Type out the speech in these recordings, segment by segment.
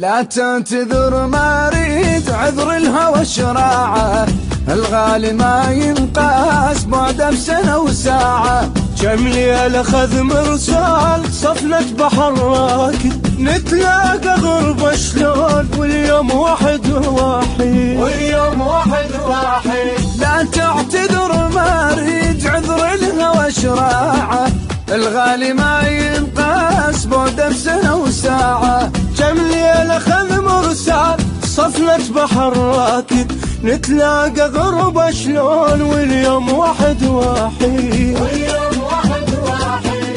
لا تعتذر ما اريد عذر الهوى شراعه، الغالي ما ينقاس بعده بسنة وساعة. كم ليلة اخذ مرسال صفنة بحر راكد، نتلاقى غربة شلون واليوم واحد وحيد، واليوم واحد وحيد. لا تعتذر ما اريد عذر الهوى شراعه، الغالي ما ينقاس بعده بسنة وساعة. كم ليلة اخذ مرسال صفنة بحر راكد، نتلاقى غربة شلون واليوم واحد وحيد، واليوم واحد وحيد.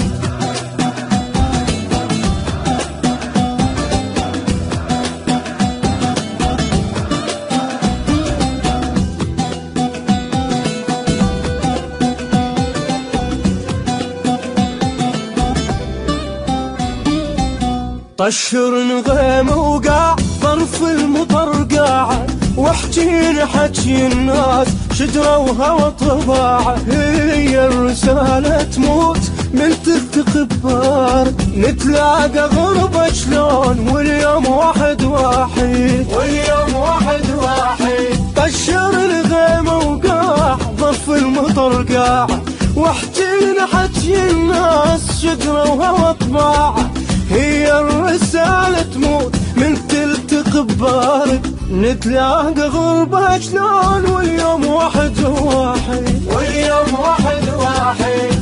طشر نغيم وقاع طرف المطر قاعة، واحكينا حكي الناس شجرة وهوى طباعة. هي الرسالة تموت من تلتقي ببارد، نتلاقى غربة شلون واليوم واحد وحيد، واليوم واحد وحيد. طشر الغيم وقاع ظرف المطر قاعة، واحكينا حكي الناس شجرة وهوى طباعة. هي الرسالة تموت من تلتقي ببارد، نتلاقى غربة شلون واليوم واحد وحيد، واليوم واحد وحيد.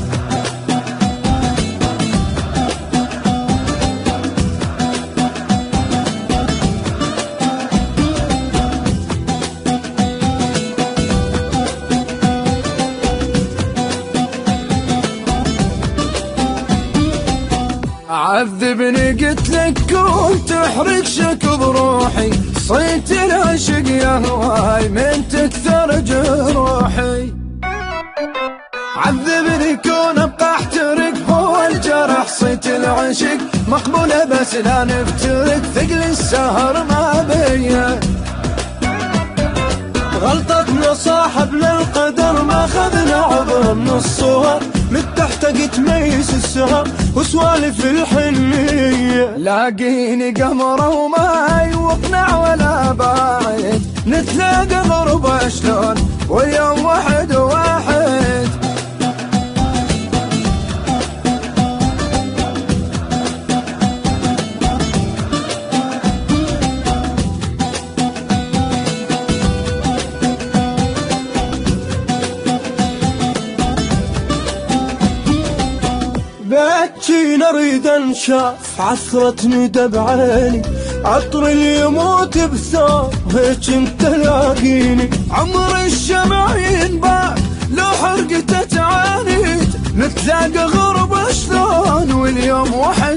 عذبني قلت لك كنت تحرق شكب روحي، صيت العشق يا هواي من تكثر جروحي. عذبني كون ابقى احترق هو الجرح، صيت العشق مقبولة بس لا نفترق، ثقل السهر ما بيا. غلطتنا صاحبنا القدر ما خذنا عبر من الصور، من تحت تميز السهر وسوالف الحنية. لاقيني قمر وما يوقنع ولا باعد، نتلاقى غربة شلون واليوم واحد واحد. بكي نريد انشاف عثرة ندى بعيني، عطر اللي يموت بثوب هيك انت لاقيني. عمر الشمع ينباع لو حرقته تعانيت، نتلاقى غربة شلون واليوم واحد